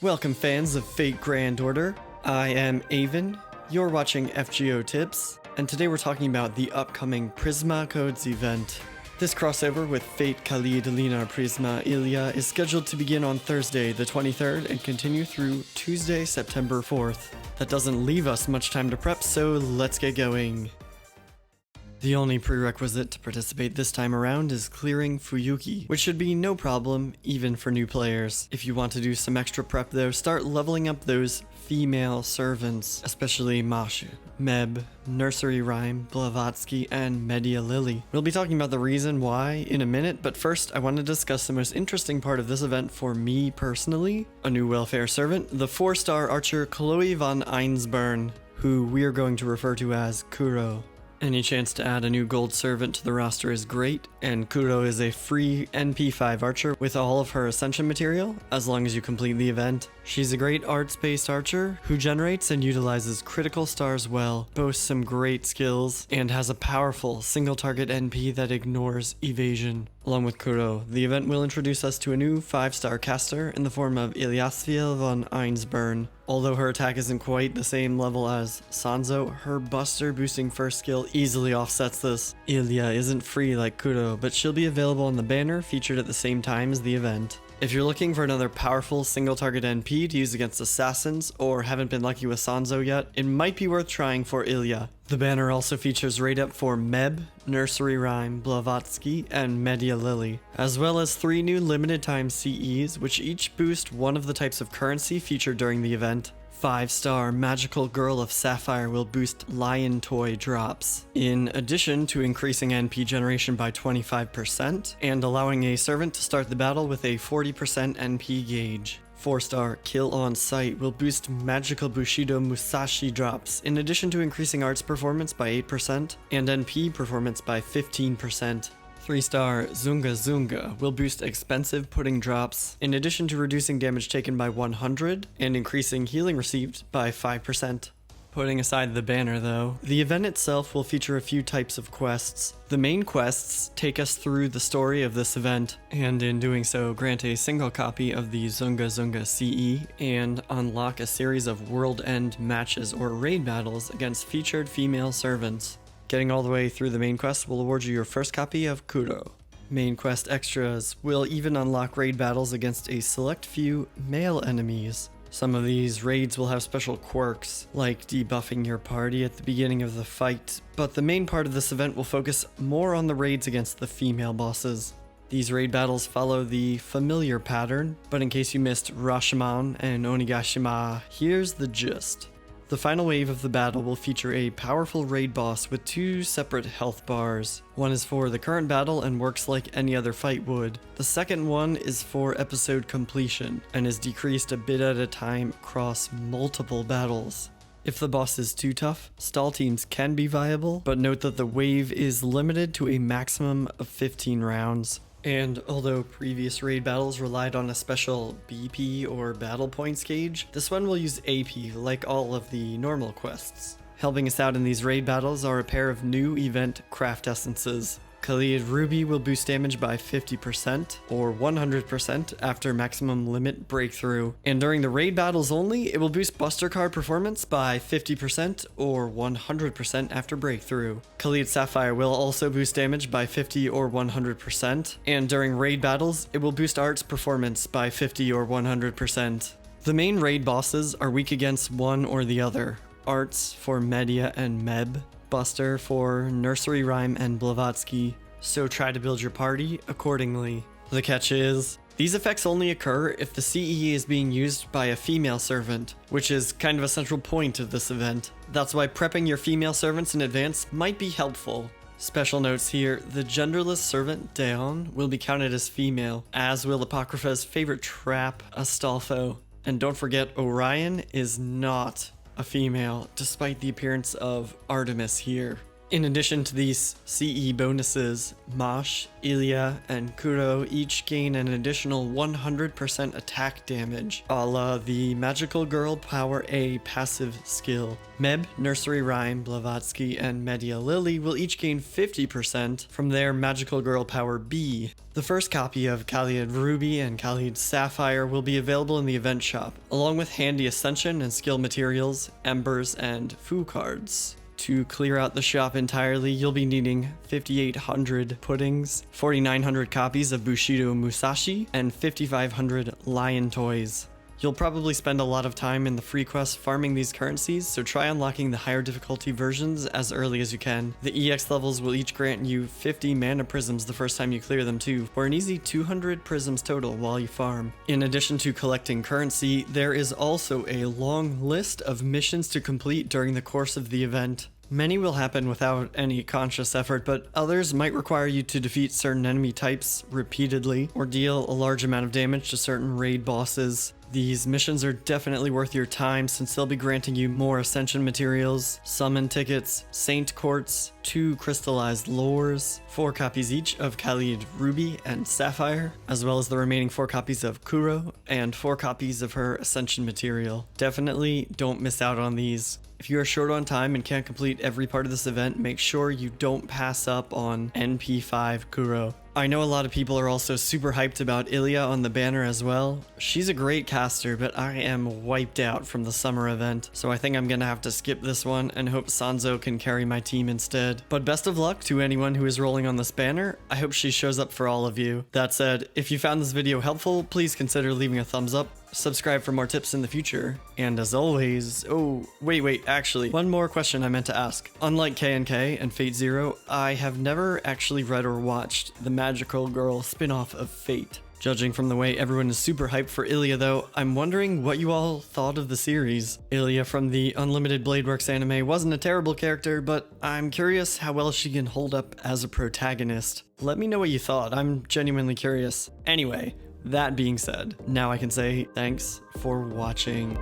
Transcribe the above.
Welcome fans of Fate Grand Order. I am Avon, you're watching FGO Tips, and today we're talking about the upcoming Prisma Codes event. This crossover with Fate Kaleid Prisma Illya is scheduled to begin on Thursday the 23rd and continue through Tuesday September 4th. That doesn't leave us much time to prep, so let's get going. The only prerequisite to participate this time around is clearing Fuyuki, which should be no problem even for new players. If you want to do some extra prep though, start leveling up those female servants, especially Masha, Meb, Nursery Rhyme, Blavatsky, and Media Lily. We'll be talking about the reason why in a minute, but first I want to discuss the most interesting part of this event for me personally, a new welfare servant, the 4-star archer Chloe von Einsburn, who we are going to refer to as Kuro. Any chance to add a new gold servant to the roster is great, and Kuro is a free NP5 archer with all of her ascension material, as long as you complete the event. She's a great arts-based archer who generates and utilizes critical stars well, boasts some great skills, and has a powerful single-target NP that ignores evasion. Along with Kuro, the event will introduce us to a new 5-star caster in the form of Ilyasviel von Einsburn. Although her attack isn't quite the same level as Sanzo, her buster boosting first skill easily offsets this. Illya isn't free like Kuro, but she'll be available on the banner featured at the same time as the event. If you're looking for another powerful single target NP to use against assassins, or haven't been lucky with Sanzo yet, it might be worth trying for Illya. The banner also features raid up for Meb, Nursery Rhyme, Blavatsky, and Media Lily, as well as 3 new limited time CEs, which each boost one of the types of currency featured during the event. 5-star Magical Girl of Sapphire will boost Lion Toy drops, in addition to increasing NP generation by 25% and allowing a servant to start the battle with a 40% NP gauge. 4-star Kill on Sight will boost Magical Bushido Musashi drops, in addition to increasing arts performance by 8% and NP performance by 15%. 3-star Zunga Zunga will boost expensive pudding drops, in addition to reducing damage taken by 100 and increasing healing received by 5%. Putting aside the banner though, the event itself will feature a few types of quests. The main quests take us through the story of this event, and in doing so grant a single copy of the Zunga Zunga CE and unlock a series of world-end matches or raid battles against featured female servants. Getting all the way through the main quest will award you your first copy of Kuro. Main quest extras will even unlock raid battles against a select few male enemies. Some of these raids will have special quirks, like debuffing your party at the beginning of the fight, but the main part of this event will focus more on the raids against the female bosses. These raid battles follow the familiar pattern, but in case you missed Rashomon and Onigashima, here's the gist. The final wave of the battle will feature a powerful raid boss with 2 separate health bars. One is for the current battle and works like any other fight would. The second one is for episode completion and is decreased a bit at a time across multiple battles. If the boss is too tough, stall teams can be viable, but note that the wave is limited to a maximum of 15 rounds. And although previous raid battles relied on a special BP or battle points gauge, this one will use AP like all of the normal quests. Helping us out in these raid battles are a pair of new event craft essences. Kaleid Ruby will boost damage by 50% or 100% after maximum limit breakthrough, and during the raid battles only, it will boost buster card performance by 50% or 100% after breakthrough. Kaleid Sapphire will also boost damage by 50 or 100%, and during raid battles, it will boost arts performance by 50 or 100%. The main raid bosses are weak against one or the other. Arts for Media and Meb, Buster for Nursery Rhyme and Blavatsky, so try to build your party accordingly. The catch is, these effects only occur if the CE is being used by a female servant, which is kind of a central point of this event. That's why prepping your female servants in advance might be helpful. Special notes here, the genderless servant Deon will be counted as female, as will Apocrypha's favorite trap, Astolfo. And don't forget, Orion is not a female, despite the appearance of Artemis here. In addition to these CE bonuses, Mash, Illya, and Kuro each gain an additional 100% attack damage, a la the Magical Girl Power A passive skill. Meb, Nursery Rhyme, Blavatsky, and Media Lily will each gain 50% from their Magical Girl Power B. The first copy of Kaleid Ruby and Kaleid Sapphire will be available in the event shop, along with handy Ascension and skill materials, embers, and Fu cards. To clear out the shop entirely, you'll be needing 5,800 puddings, 4,900 copies of Bushido Musashi, and 5,500 lion toys. You'll probably spend a lot of time in the free quest farming these currencies, so try unlocking the higher difficulty versions as early as you can. The EX levels will each grant you 50 mana prisms the first time you clear them too, or an easy 200 prisms total while you farm. In addition to collecting currency, there is also a long list of missions to complete during the course of the event. Many will happen without any conscious effort, but others might require you to defeat certain enemy types repeatedly, or deal a large amount of damage to certain raid bosses. These missions are definitely worth your time since they'll be granting you more Ascension materials, summon tickets, Saint Quartz, 2 crystallized lores, 4 copies each of Kaleid Ruby and Sapphire, as well as the remaining 4 copies of Kuro and 4 copies of her Ascension material. Definitely don't miss out on these. If you are short on time and can't complete every part of this event, make sure you don't pass up on NP5 Kuro. I know a lot of people are also super hyped about Illya on the banner as well. She's a great caster, but I am wiped out from the summer event, so I think I'm gonna have to skip this one and hope Sanzo can carry my team instead. But best of luck to anyone who is rolling on this banner. I hope she shows up for all of you. That said, if you found this video helpful, please consider leaving a thumbs up, subscribe for more tips in the future, and as always, actually, one more question I meant to ask. Unlike K&K and Fate Zero, I have never actually read or watched the Magical Girl spin-off of Fate. Judging from the way everyone is super hyped for Illya though, I'm wondering what you all thought of the series. Illya from the Unlimited Bladeworks anime wasn't a terrible character, but I'm curious how well she can hold up as a protagonist. Let me know what you thought, I'm genuinely curious. Anyway, that being said, now I can say thanks for watching.